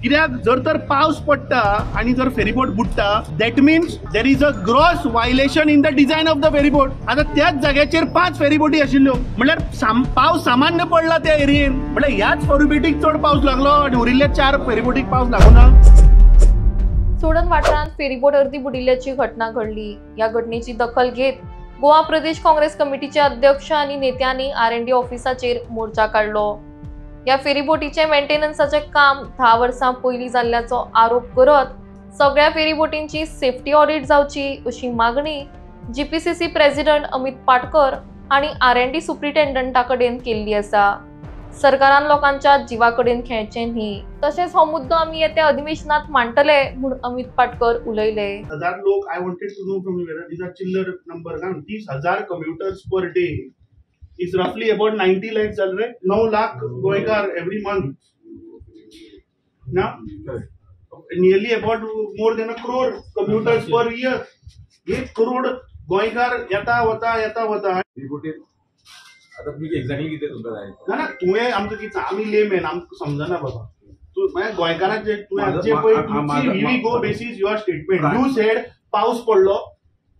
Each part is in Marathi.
कित्याक जर तर पावस पडटा आणि जर फेरीबोट बुडटा that means there is a gross violation in the design of the ferryboat. आता त्याच जाग्याचेर 5 फेरीबोटी आशिल्ल्यो म्हणल्यार पावस सामान्य पडला त्या एरियेन, म्हणल्यार ह्याच फेरीबोटीक चड पावस लागलो आणि उरिल्ल्या 4 फेरीबोटीक पावस लागूना. सोडन वाठारांत फेरीबोट अर्दी बुडिल्ल्याची घटना घडली. या घटनेची दखल घेत गोवा प्रदेश काँग्रेस कमिटीचे अध्यक्ष आणि नेत्यांनी R&D ऑफिसाचेर मोर्चा काढलो. या फेरीबोटीचे मेंटेनन्साचे काम 10 वर्सां पयलीं जाल्ल्याचो आरोप करत सगळ्या फेरीबोटींची सेफ्टी ऑडिट जावची अशी मागणी GPCC प्रेसिडेंट अमित पाटकर आणि R&D सुप्रिटेंडंटा कडेन केल्ली आसा. सरकारान लोकांच्या जीवा कडेन खेळचें न्ही, तशेंच हो मुद्दो आमी येत्या अधिवेशनात मांडटले म्हूण अमित पाटकर उलयले. 1000 लोक I wanted to know from you whether these are chillar number. 30,000 commuters per day is roughly about 90 lakh salary. 9 lakh Goikar every month. Now, nearly about more than a crore commuters per year. 1 crore Goikar yata vata. आता तुम्ही एक्झॅक्टली किती तुमचं आहे ना तुवें आमकां कितें आमी लेम आहे आमकां समजना बाबा. तूं मागीर गोंयकारांचे तुवें जे पळय we go basis your statement you said पावस पडलो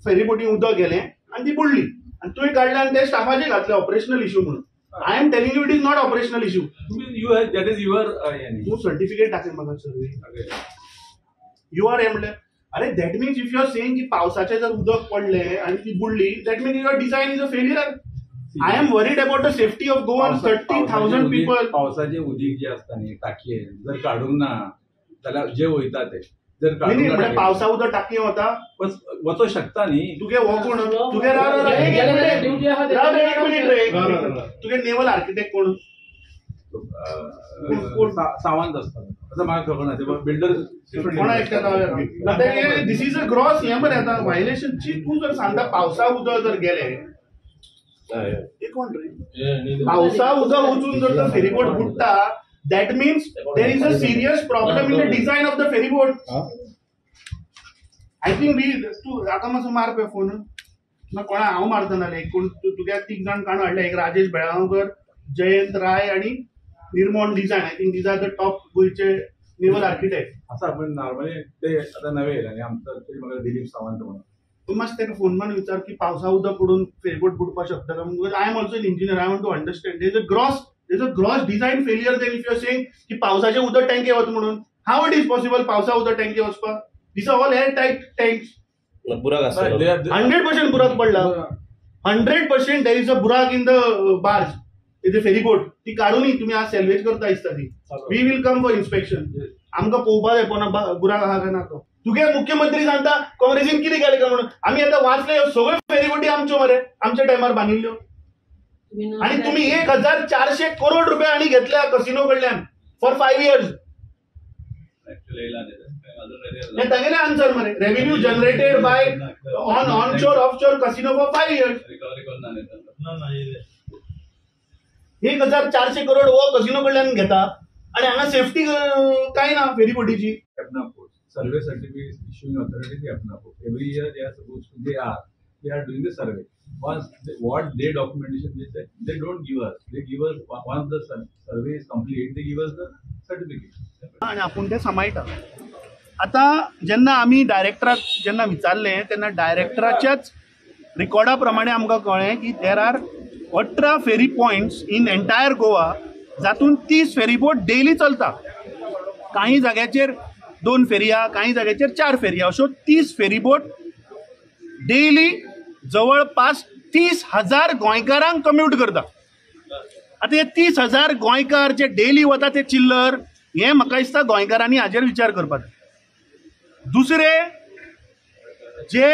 फेरीबोटी उदक गेलें आनी ती बुडली आणि तुम्ही काढले आणि ते स्टाफाचे घातले ऑपरेशनल इश्यू म्हणून. I am telling you it is not operational issue. You have that is your तू सर्टिफिकेट टाकेल म्हाका सर्वे यू आर एम अरे that means if you are saying की पावसाचे जर उदक पडले आणि ती बुडली that means your design is a failure. I am worried about the safety of Goa 30,000 people. पावसाचे उदीक जे असता न्ही टाकये जर काढूंक ना जाल्यार जे वयता ते जर पावसा उदक टाकी वता वचो शकता न्ही. तुगे हो कोण तुगे तुगे नेवल आर्किटेक्ट कोण सावंत असता आता म्हाका खबर ना ते builder this is a gross हे बरें आता व्हायलेशनची. तूं जर सांगता पावसा उदक जर गेले कोण रे पावसा उदक वचून जर तर ferryboat बुडटा that means there is a serious problem in the design of the ferry boat. I think तू आता मातसो मार पे फोन ना कोणा हांव मारता नाले कोण तुगे 3 जाण काणू हाडले एक राजेश बेळगांवकर जयंत राय आणि निर्मोन design. I think these are the top गोयचे नेवल आर्किटेक्ट आसा पण नॉर्मली ते आता नवे येयले आनी आमचो म्हाका दिलीप सावंत म्हणून तू मातशें ताका फोन मान विचार की पावसा उदक पडून फेरीबोट बुडपाक शकता का. Because I am also an engineer. I want to understand there's a gross design failure then if you are saying की पावसाचे उदक टँके वच म्हणून. how it is possible पावसा उदक टँके वचपाक. these are all air tight tanks. बुराक आसता 100% बुराक पडला. 100% there is a burak in the barge in the ferry boat. ती काढूनही तुम्ही आज सॅल्वेज करता दिसता ती. we will come for inspection. आमकां पळोवपा जाय कोणा बुराक आहा काय ना तो. तुगे मुख्यमंत्री सांगता काँग्रेसीन कितें केलें काय म्हणून. आमी आतां वाचले सगळ्यो फेरीबोटी आमच्यो मरे आमच्या टायमार बांदिल्ल्यो आणि तुम्ही 1,400 करोड रुपये आणि घेतल्या कसिनो कडल्यान फॉर 5 years. हे तागेले आन्सर मरे revenue generated by onshore offshore casino for 5 years. 1,400 crore हो कसिनो कडल्यान घेता आणि हांगा सेफ्टी काय ना फेरीबोटीची. Survey certificate issuing authority every year they are suppose they are doing the survey. Once what they documentation they don't give us. They give us once the survey is complete they give us the certificate. आणि आपण ते सांभाळटा. आता जेन्ना आमी डायरेक्टराक जेन्ना विचारलें तेन्ना डायरेक्टराच्याच रिकॉर्डा प्रमाणे आमकां कळ्ळें की there are 18 ferry points in entire Goa जातून 30 फेरीबोट डेली चलता. काही जाग्याचेर 2 फेरया काही जाग्याचेर 4 फेरया अश्यो 30 फेरीबोट डेली जवळपास 30,000 गोंयकारांक कम्यूट करता. आता हे 30,000 गोंयकार जे डेली वता ते चिल्लर हे म्हाका दिसता गोंयकारांनी हाजेर विचार करपाक. दुसरे जे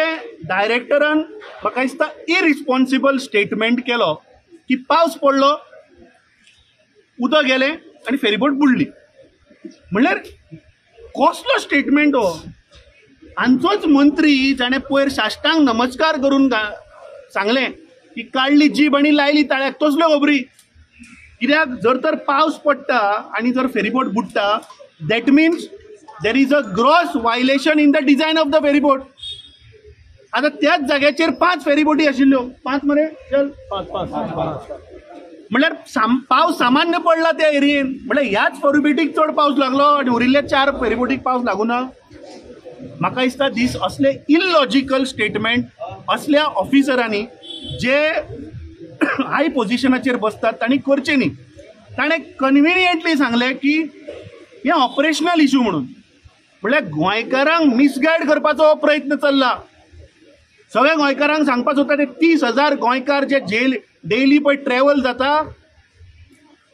डायरेक्टरान म्हाका दिसता इरिस्पॉन्सिबल स्टेटमेंट केलो की पावस पडलो उदक गेलें आनी फेरीबोट बुडली. म्हणल्यार कसलो स्टेटमेंट हो. हांचोच मंत्री जाणें पयर साश्टांग नमस्कार करून सांगलें की काडली जीब आनी लायली ताळ्याक तसल्यो खबरी. कित्याक जर तर पावस पडटा आणि जर फेरीबोट बुडटा that means there is a gross violation in the design of the ferryboat. आता त्याच जाग्याचेर 5 फेरीबोटी आशिल्ल्यो 5 मरे चल 5 म्हळ्यार पावस सामान्य पडला त्या एरियेन, म्हळ्यार ह्याच फेरीबोटीक चड पावस लागलो आनी उरिल्ले 4 फेरीबोटीक पावस लागूना. म्हाका दिसता असले इलॉजिकल स्टेटमेंट असल्या ऑफिसरांनी जे हाय पोजिशनाचेर बसतात तांणी करचे न्ही. ताणें कन्विनियंटली सांगलें की हे ऑपरेशनल इश्यू म्हणून, म्हळ्यार गोंयकारांक मिसगायड करपाचो प्रयत्न चल्ला. सगळ्या गोंयकारांक सांगपाक सोदता ते 30,000 गोंयकार जे डेली पळय ट्रॅव्हल जाता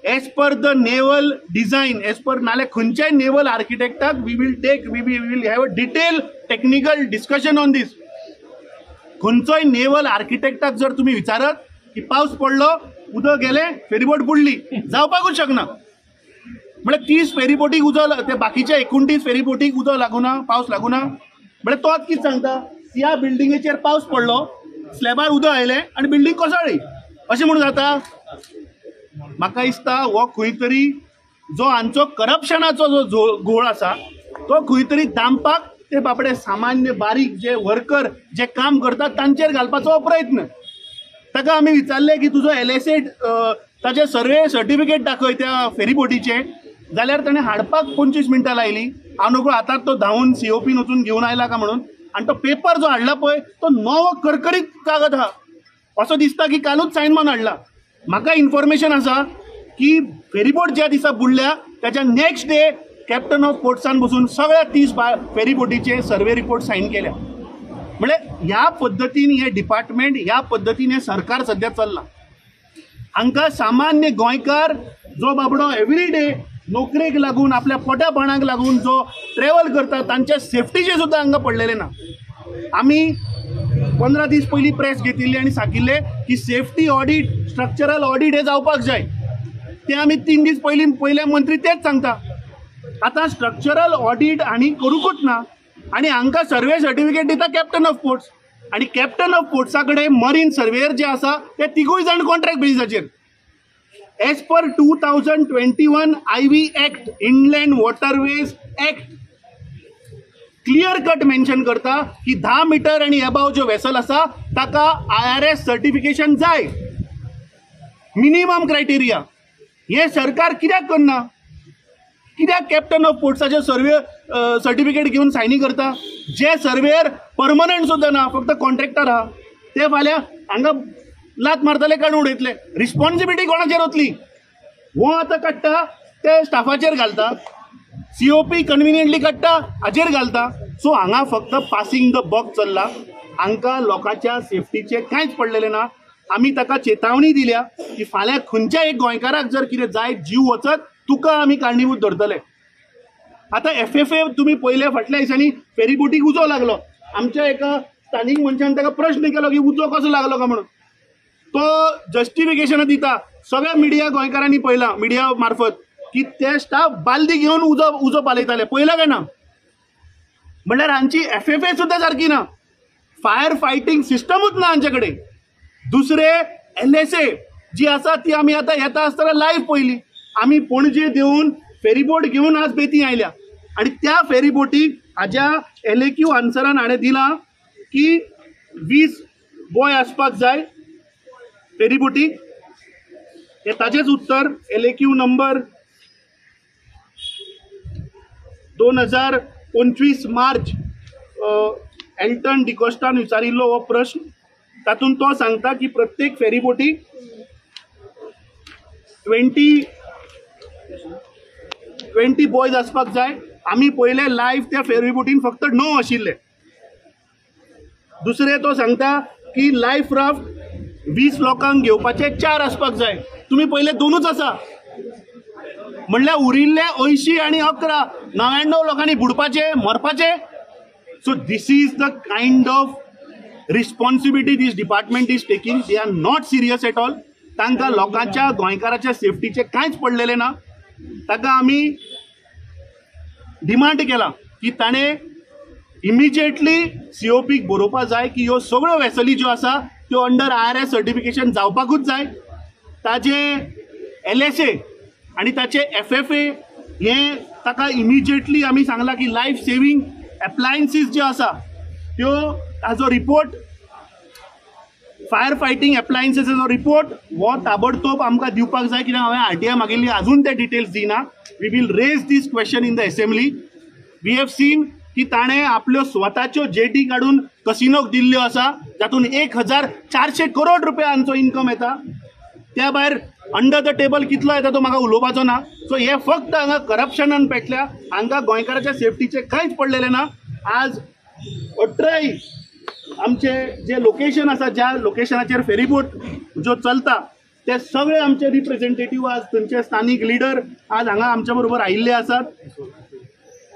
as per the naval design, as per नाल्यार खंयच्याय नेवल आर्किटेक्टाक we will have a detail technical discussion on this. खंयचोय नेवल आर्किटेक्टाक जर तुमी विचारत की पावस पडलो, उदक गेलें, फेरीबोट बुडली, जावपाकूच शकना. म्हळ्यार 30 फेरीबोटीक उदक, ते बाकीच्या 29 फेरीबोटीक उदक लागूना, पावस लागूना. म्हळ्यार तोच कितें सांगता, ह्या बिल्डिंगेचेर पावस पडलो, स्लॅबार उदक आयलें आनी बिल्डींग कोसळ्ळी, अशें म्हणून जाता. म्हाका दिसता हो खंय तरी जो हांचो करप्शनाचो जो घोळ आसा तो खंय तरी दामपाक ते बाबडे सामान्य बारीक जे वर्कर जे काम करतात तांचेर घालपाचो प्रयत्न. ताका आमी विचारलें की तुजो LSA ताचे सर्वे सर्टिफिकेट दाखय त्या फेरीबोटीचे, जाल्यार ताणें हाडपाक 25 मिनटां लायली. हांव नकळो आतां तो धांवून COPन वचून घेवन आयला काय म्हणून. आनी तो पेपर जो हाडला पळय तो नवो करकरीत कागद आहा, असो दिसता की कालूच सायन मारून हाडला. म्हाका इन्फॉर्मेशन आसा की फेरीबोट ज्या दिसा बुडल्या त्याच्या नेक्स्ट डे कॅप्टन ऑफ पोर्ट्सान बसून सगळ्या 30 फेरीबोटीचे सर्वे रिपोर्ट सायन केल्या. म्हणजे ह्या पद्दतीन हे डिपार्टमेंट, ह्या पद्दतीन हे सरकार सध्या चल्ला. हांकां सामान्य गोंयकार जो बाबडो एवरी डे नोकरेक लागून आपल्या पोटा पाण्याक लागून जो ट्रॅव्हल करता तांच्या सेफ्टीचे सुद्दां हांगा पडलेले ना. आमी 15 दीस पयलीं प्रेस घेतिल्ली आनी सांगिल्ले की सेफ्टी ऑडिट, स्ट्रक्चरल ऑडिट हे जावपाक जाय. ते आमी 3 दीस पयले मंत्री तेच सांगता. आतां स्ट्रक्चरल ऑडिट आनी करूंकूच ना आनी हांकां सर्वे सर्टिफिकेट दिता कॅप्टन ऑफ पोर्ट्स. आनी कॅप्टन ऑफ पोर्ट्सा कडेन मरीन सर्वेयर जे आसा ते तिगूय जाण कॉन्ट्रॅक्ट बेजिसाचेर. As per 2021 IV act, inland waterways act, clear cut mention करता की 10 मीटर आणि अबाव जो वेसल आसा ताका IRS सर्टिफिकेशन जाय, मिनिमम क्रायटेरिया. हे सरकार कित्याक करना? कित्याक कॅप्टन ऑफ पोर्ट्साचे सर्वे सर्टिफिकेट घेवन सायनी करता? जे सर्वेयर परमनंट सुद्दां ना, फक्त कॉन्ट्रॅक्टर आहा, ते फाल्यां हांगा लात मारतले काडून उडयतले. रिस्पॉन्सिबिलिटी कोणाचेर वतली? हो आतां काडटा ते स्टाफाचेर घालता, COP कन्विनियंटली काडटा हाचेर घालता. सो हांगा फक्त पासिंग द बक चल्ला. हांकां लोकांच्या सेफ्टीचे कांयच पडलेले ना. आमी ताका चेतावणी दिल्या की फाल्यां खंयच्या एक गोंयकाराक जर कितें जाय, जीव वचत, तुका आमी कारणीभूत धरतले. आतां FFA तुमी पयले फाटल्या दिसांनी फेरीबोटीक उजो लागलो. आमच्या एका स्थानीक मनशान ताका प्रश्न केलो की उजो कसो लागलो काय म्हणून. तो जस्टिफिकेशन दिता. सगळ्या मिडिया गोंयकारांनी पळयला मिडिया मार्फत की ते स्टाफ बालदी घेवन उजो पालयताले. पळयला काय ना? म्हणल्यार हांची FFA सुद्दां सारकी ना, फायर फायटींग सिस्टमूच ना हांचे कडेन. दुसरे LSA जी आसा ती आमी आतां येता आसतना लायव्ह पयली. आमी पणजे देऊन फेरीबोट घेवन आज बेती आयल्या आनी त्या फेरीबोटीक हाज्या LAQ आन्सरान हाणें दिला की 20 बॉय आसपाक जाय फेरीबोटीक. हे ताचेच उत्तर LAQ नंबर 2025 मार्च एल्टन डिकोस्टान विचारिल्लो हो प्रश्न. तातूंत तो सांगता की प्रत्येक फेरीबोटीक 20 बॉयज आसपाक जाय. आमी पयले लायव्ह त्या फेरीबोटीन फक्त 9 आशिल्ले. दुसरे तो सांगता की लायफ राफ्ट 20 लोकांक घेवपाचे 4 आसपाक जाय. तुमी पयले 2च आसा. म्हणल्यार उरिल्ले 80 आनी 11, 99 लोकांनी बुडपाचे, मरपाचे. So this is the kind of responsibility this department is taking. They are not serious at all. तांकां लोकांच्या गोंयकाराच्या सेफ्टीचे कांयच पडलेले ना. ताका आमी डिमांड केला की ताणें इमिजिएटली COPक बरोवपा जाय की ह्यो सगळ्यो वेसली ज्यो आसा त्यो अंडर IRS सर्टिफिकेशन जावपाकूच जाय. ताजे LSA आनी ताचे FFA हे ताका इमिजिएटली आमी सांगला की लायफ सेविंग एप्लायन्सीस ज्यो आसा त्यो ताजो रिपोर्ट फायर फायटींग एप्लायन्सेसचो रिपोर्ट हो ताबडतोब आमकां दिवपाक जाय, कित्याक हांवें आरटीआय मागिल्ली अजून ते डिटेल्स दिना. We will raise this question in the assembly. We have seen की ताणें आपल्यो स्वताच्यो जेटी काडून कसिनोक दिल्ल्यो आसा, जातून 1400 करोड रुपयांचो इन्कम येता. त्या भायर अंडर द टेबल कितलो येता तो म्हाका उलोवपाचो ना. सो हे फक्त हांगा करप्शनान पेटल्या, हांगा गोंयकाराच्या सेफ्टीचे कांयच पडलेले ना. आज 18 आमचे जे लोकेशन आसा, ज्या लोकेशनाचेर फेरीबोट ज्यो चलता, ते सगळे आमचे रिप्रेझेंटेटिव्ह आज थंयचे स्थानीक लिडर आज हांगा आमच्या बरोबर आयिल्ले आसात.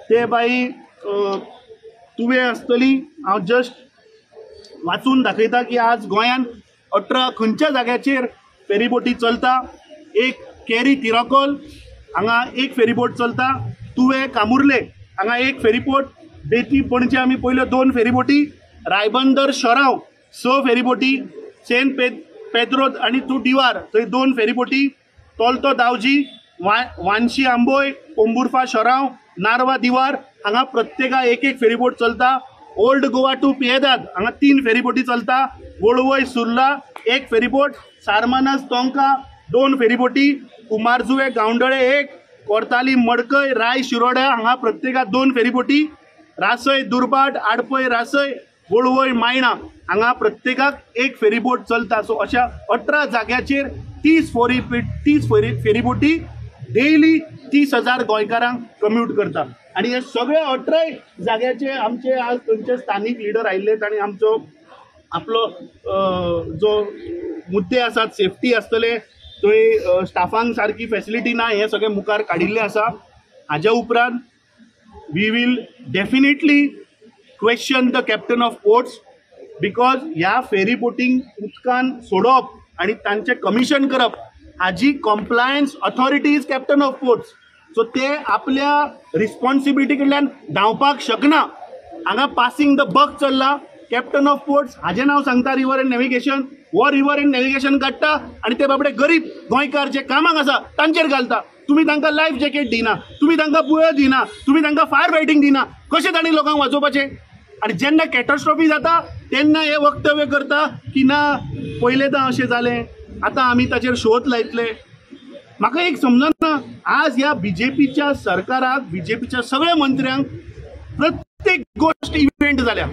ते बाई तुवें आसतली. हांव जस्ट वाचून दाखयता की आज गोंयान 18 खंयच्या जाग्याचेर फेरीबोटी चलता. एक केरी तिराकोल हांगा एक फेरीबोट चलता. तुवें कामुर्ले हांगा एक फेरीबोट. बेती पणजे आमी पयल्यो 2 फेरीबोटी. रायबंदर शराव 6 फेरीबोटी. सेंट पेद्रोज आनी तू दिवार थंय 2 फेरीबोटी. तोल्तो दावजी, वांशी आंबोय, पोंबुर्फा शराव, नारवा दिवार हांगा प्रत्येका एक फेरीबोट चलता. ओल्ड गोवा टू पियेदाद हांगा 3 फेरीबोटी चलता. वळवय सुर्ला 1 फेरीबोट. सारमानास तोंका 2 फेरीबोटी. कुमारजुवे गावंडळे 1. कोर्ताली मडकय राय शिरोड्या हांगा प्रत्येका 2 फेरीबोटी. रासय दुर्बाट, आडपय रासय, वळवय मायणा हांगा प्रत्येकाक 1 फेरीबोट चलता. सो अशा 18 जाग्याचेर 30 फेरीबोटी डेली 30,000 गोंयकारांक कम्यूट करता. आणि हे सगळे 18 जाग्याचे आमचे आज थंयचे स्थानीक लिडर आयिल्ले, तांणी आमचो आपलो जो मुद्दे आसात, सेफ्टी आसतले, थंय स्टाफांक सारकी फेसिलिटी ना, हे सगळे मुखार काडिल्ले आसा. हाज्या उपरांत we will definitely question the captain of ports, because ह्या फेरी बोटींग उदकान सोडप आनी तांचें कमिशन करप हाजी compliance authority is captain of ports. So ते आपल्या रिस्पॉन्सिबिलिटी कडल्यान धांवपाक शकना. हांगा पासिंग द बक चल्ला. कॅप्टन ऑफ पोर्ट्स हाजें नांव सांगता रिवर एंड नॅव्हिगेशन. हो रिवर एंड नॅव्हिगेशन काडटा आनी ते बाबडे गरीब गोंयकार जे कामाक आसा तांचेर घालता. तुमी तांकां लायफ जॅकेट दिना, तुमी तांकां बुयो दिना, तुमी तांकां फायर फायटींग दिना. कशें तांणी लोकांक वाचोवपाचें? आनी जेन्ना कॅटास्ट्रॉफी जाता तेन्ना हे वक्तव्य करता की ना पयलें तर अशें जालें, आतां आमी ताचेर शोध लायतले. म्हाका एक समजना, आज ह्या बीजेपीच्या सरकाराक, बीजेपीच्या सगळ्या मंत्र्यांक प्रत्येक गोष्ट इव्हेंट जाल्या.